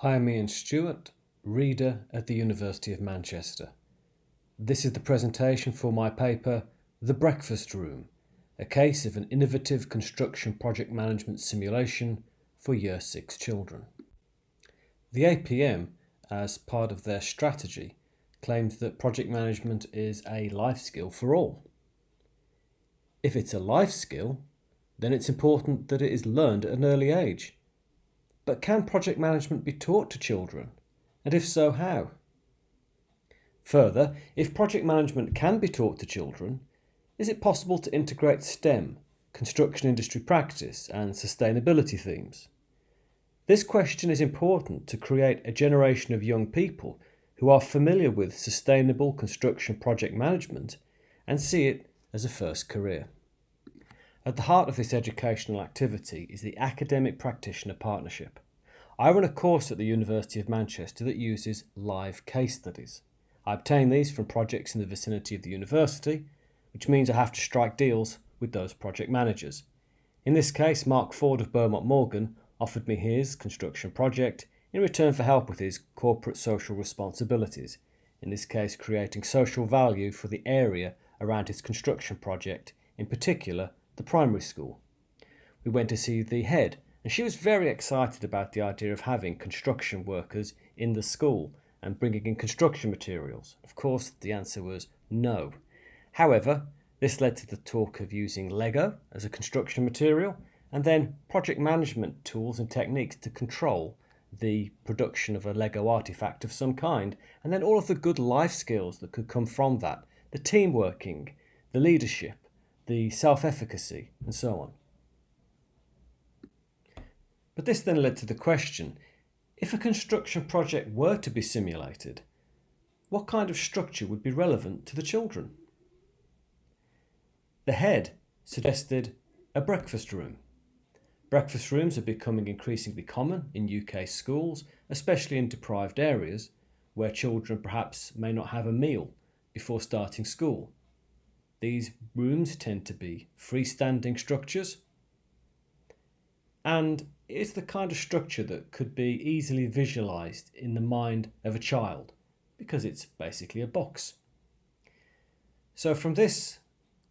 I am Ian Stewart, reader at the University of Manchester. This is the presentation for my paper, The Breakfast Room, a case of an innovative construction project management simulation for Year 6 children. The APM, as part of their strategy, claims that project management is a life skill for all. If it's a life skill, then it's important that it is learned at an early age. But can project management be taught to children? And if so, how? Further, if project management can be taught to children, is it possible to integrate STEM, construction industry practice, and sustainability themes? This question is important to create a generation of young people who are familiar with sustainable construction project management and see it as a first career. At the heart of this educational activity is the Academic Practitioner Partnership. I run a course at the University of Manchester that uses live case studies. I obtain these from projects in the vicinity of the university, which means I have to strike deals with those project managers. In this case, Mark Ford of Beaumont Morgan offered me his construction project in return for help with his corporate social responsibilities, in this case creating social value for the area around his construction project, in particular the primary school. We went to see the head, and she was very excited about the idea of having construction workers in the school and bringing in construction materials. Of course, the answer was no. However, this led to the talk of using Lego as a construction material, and then project management tools and techniques to control the production of a Lego artifact of some kind, and then all of the good life skills that could come from that, the team working, the leadership, the self-efficacy, and so on. But this then led to the question, if a construction project were to be simulated, what kind of structure would be relevant to the children? The head suggested a breakfast room. Breakfast rooms are becoming increasingly common in UK schools, especially in deprived areas where children perhaps may not have a meal before starting school. These rooms tend to be freestanding structures, and it's the kind of structure that could be easily visualised in the mind of a child because it's basically a box. So from this,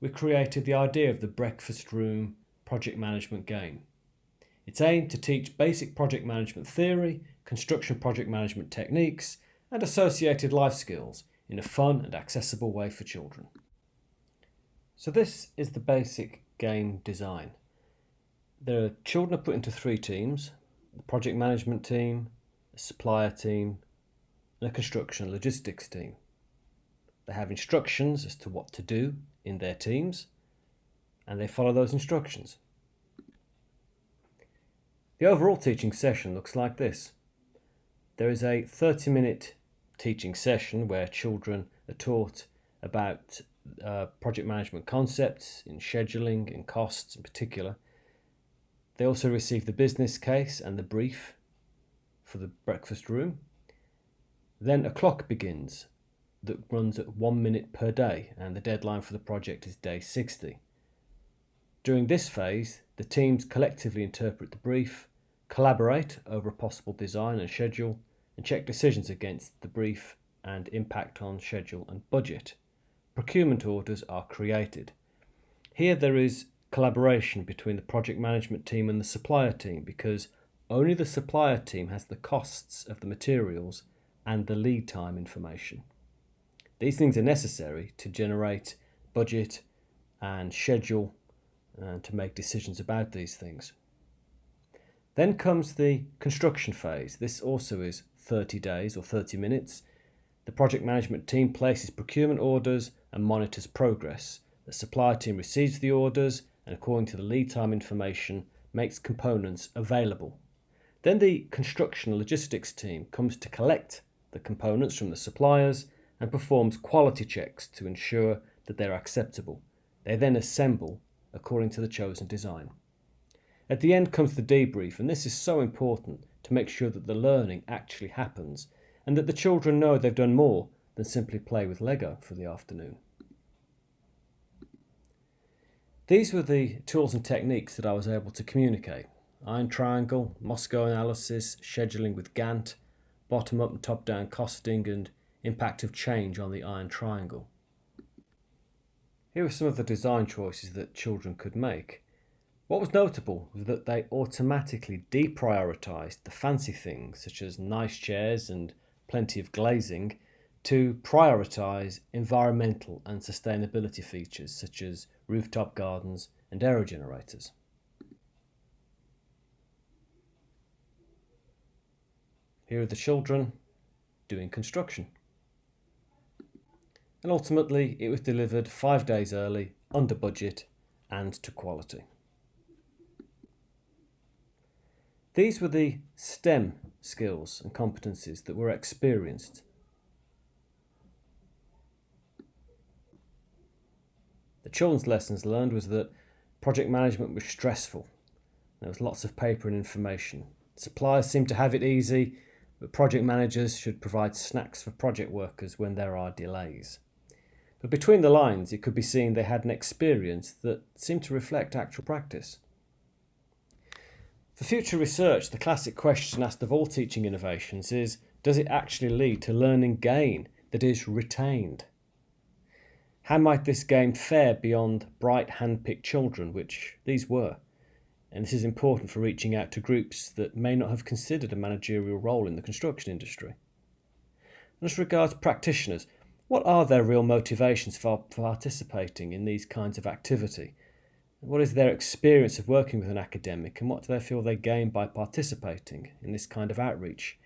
we created the idea of the breakfast room project management game. It's aimed to teach basic project management theory, construction project management techniques, and associated life skills in a fun and accessible way for children. So this is the basic game design. Children are put into 3 teams: the project management team, a supplier team, and a construction logistics team. They have instructions as to what to do in their teams, and they follow those instructions. The overall teaching session looks like this. There is a 30-minute teaching session where children are taught about project management concepts in scheduling and costs in particular. They also receive the business case and the brief for the breakfast room. Then a clock begins that runs at 1 minute per day, and the deadline for the project is day 60. During this phase, the teams collectively interpret the brief, collaborate over a possible design and schedule, and check decisions against the brief and impact on schedule and budget. Procurement orders are created. Here there is collaboration between the project management team and the supplier team because only the supplier team has the costs of the materials and the lead time information. These things are necessary to generate budget and schedule and to make decisions about these things. Then comes the construction phase. This also is 30 days or 30 minutes. The project management team places procurement orders and monitors progress. The supplier team receives the orders and, according to the lead time information, makes components available. Then the construction logistics team comes to collect the components from the suppliers and performs quality checks to ensure that they're acceptable. They then assemble according to the chosen design. At the end comes the debrief, and this is so important to make sure that the learning actually happens and that the children know they've done more than simply play with Lego for the afternoon. These were the tools and techniques that I was able to communicate. iron triangle, Moscow analysis, scheduling with Gantt, bottom-up and top-down costing, and impact of change on the iron triangle. Here are some of the design choices that children could make. What was notable was that they automatically deprioritised the fancy things such as nice chairs and plenty of glazing to prioritise environmental and sustainability features such as rooftop gardens and aerogenerators. Here are the children doing construction. And ultimately it was delivered 5 days early, under budget and to quality. These were the STEM skills and competencies that were experienced. The children's lessons learned was that project management was stressful. There was lots of paper and information. Suppliers seemed to have it easy, but project managers should provide snacks for project workers when there are delays. But between the lines, it could be seen they had an experience that seemed to reflect actual practice. For future research, the classic question asked of all teaching innovations is, does it actually lead to learning gain that is retained? How might this gain fare beyond bright hand-picked children, which these were? And this is important for reaching out to groups that may not have considered a managerial role in the construction industry. And as regards practitioners, what are their real motivations for participating in these kinds of activity? What is their experience of working with an academic, and what do they feel they gain by participating in this kind of outreach?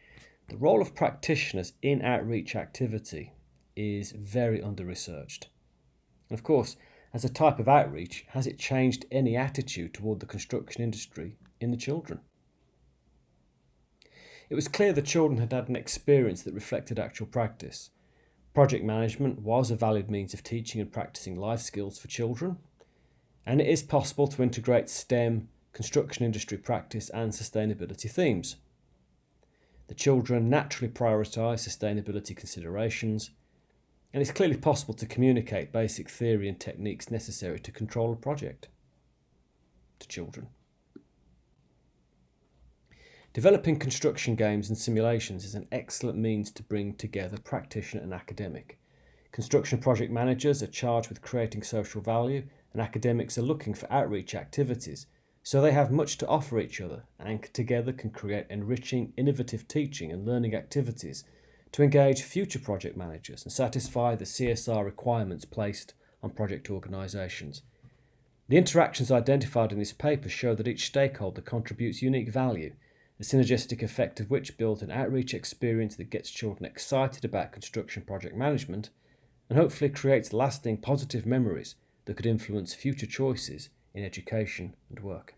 The role of practitioners in outreach activity is very under-researched. And of course, as a type of outreach, has it changed any attitude toward the construction industry in the children? It was clear the children had had an experience that reflected actual practice. Project management was a valid means of teaching and practicing life skills for children, and it is possible to integrate STEM, construction industry practice and sustainability themes. The children naturally prioritise sustainability considerations, and it's clearly possible to communicate basic theory and techniques necessary to control a project to children. Developing construction games and simulations is an excellent means to bring together practitioner and academic. Construction project managers are charged with creating social value, and academics are looking for outreach activities, so they have much to offer each other and together can create enriching, innovative teaching and learning activities to engage future project managers and satisfy the CSR requirements placed on project organisations. The interactions identified in this paper show that each stakeholder contributes unique value, the synergistic effect of which builds an outreach experience that gets children excited about construction project management and hopefully creates lasting positive memories that could influence future choices in education and work.